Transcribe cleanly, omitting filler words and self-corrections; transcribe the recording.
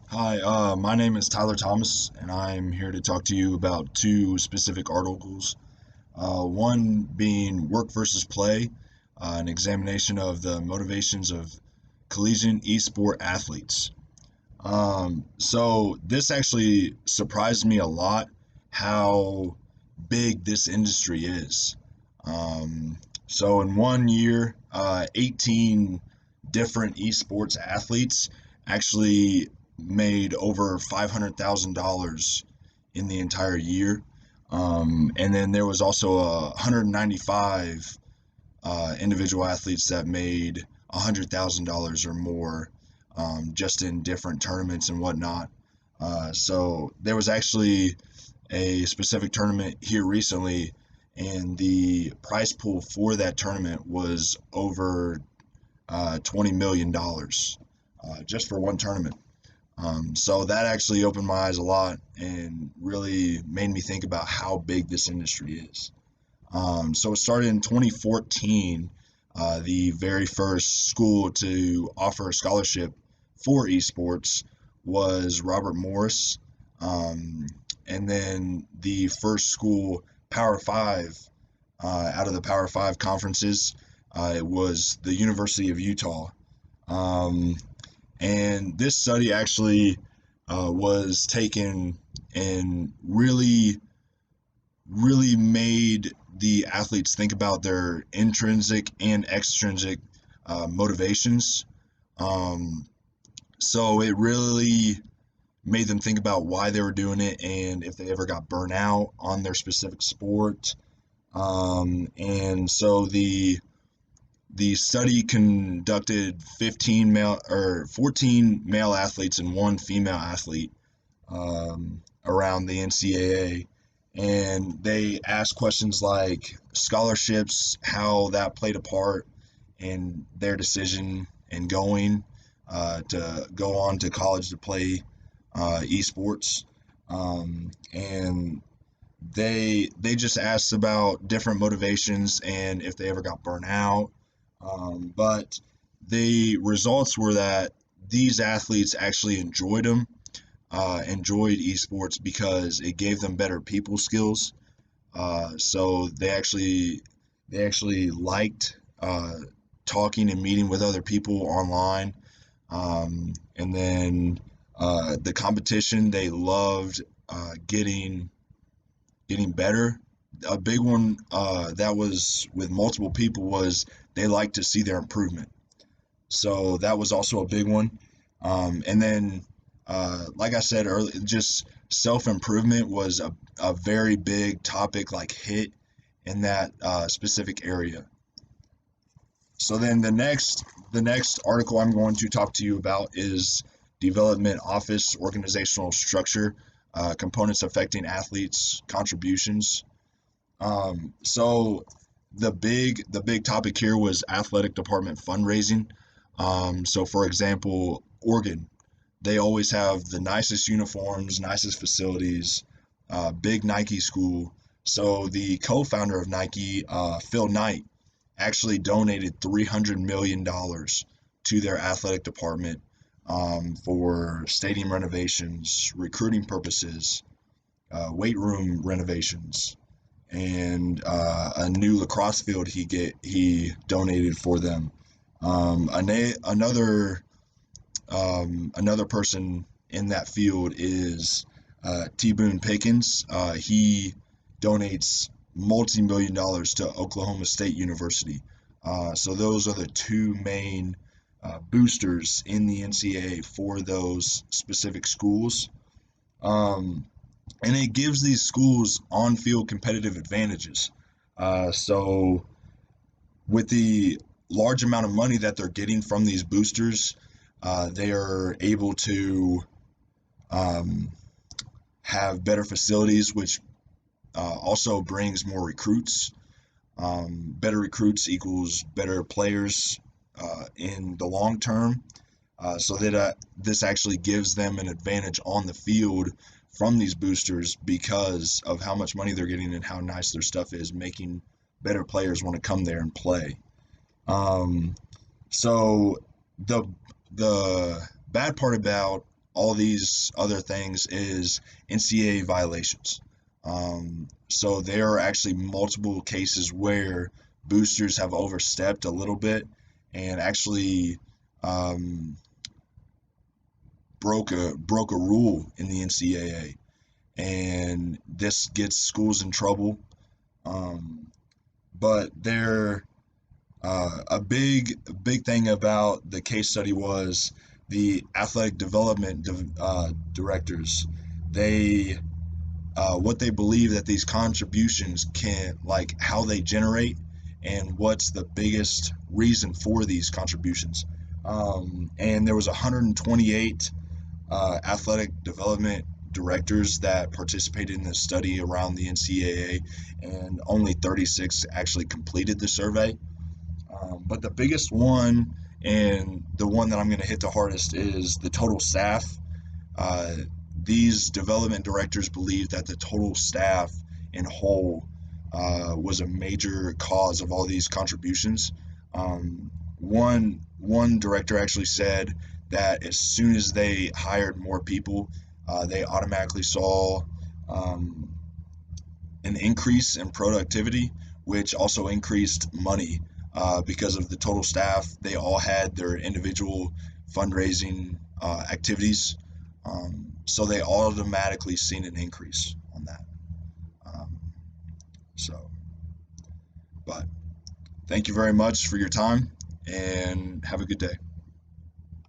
Hi, my name is Tyler Thomas, and I'm here to talk to you about two specific articles. One being Work versus Play, an examination of the motivations of collegiate esport athletes. So this actually surprised me a lot how big this industry is. So in one year, 18 different esports athletes actually made over $500,000 in the entire year. And then there was also 195 individual athletes that made $100,000 or more, just in different tournaments and whatnot. So there was actually a specific tournament here recently, and the prize pool for that tournament was over $20 million just for one tournament. So that actually opened my eyes a lot and really made me think about how big this industry is. So it started in 2014. The very first school to offer a scholarship for esports was Robert Morris. Um, and then the first school, Power Five, out of the Power Five conferences, it was the University of Utah. Um, and this study actually was taken and really made the athletes think about their intrinsic and extrinsic motivations. Um, so it really made them think about why they were doing it and if they ever got burnt out on their specific sport. And so the study conducted 15 male or 14 male athletes and one female athlete around the NCAA, and they asked questions like scholarships, how that played a part in their decision in going to go on to college to play esports, and they just asked about different motivations and if they ever got burnt out. But the results were that these athletes actually enjoyed esports because it gave them better people skills. So they actually liked talking and meeting with other people online. And then the competition, they loved getting better. A big one that was with multiple people was they like to see their improvement. So that was also a big one. And then, like I said earlier, just self improvement was a very big topic, like hit in that specific area. So then the next article I'm going to talk to you about is development office organizational structure, components affecting athletes' contributions. So the big topic here was athletic department fundraising. So for example, Oregon, they always have the nicest uniforms, nicest facilities, big Nike school. So the co-founder of Nike, Phil Knight, actually donated $300 million to their athletic department, for stadium renovations, recruiting purposes, weight room renovations, and a new lacrosse field he donated for them. Another person in that field is T. Boone Pickens. He donates multi-million dollars to Oklahoma State University. So those are the two main boosters in the NCAA for those specific schools. Um, and it gives these schools on-field competitive advantages. So with the large amount of money that they're getting from these boosters, they are able to um, have better facilities, which also brings more recruits. Better recruits equals better players in the long term. So that this actually gives them an advantage on the field from these boosters because of how much money they're getting and how nice their stuff is, making better players want to come there and play. Um, so the bad part about all these other things is NCAA violations. So there are actually multiple cases where boosters have overstepped a little bit and actually um, broke a rule in the NCAA, and this gets schools in trouble. Um, but there a big thing about the case study was the athletic development directors. They what they believe that these contributions can, like how they generate and what's the biggest reason for these contributions. And there was 128 athletic development directors that participated in this study around the NCAA, and only 36 actually completed the survey. But the biggest one, and the one that I'm going to hit the hardest, is the total staff. Uh, these development directors believe that the total staff in whole was a major cause of all these contributions. One director actually said that as soon as they hired more people, they automatically saw um, an increase in productivity, which also increased money because of the total staff. They all had their individual fundraising activities, so they automatically seen an increase on that. Um, so, but thank you very much for your time, and have a good day.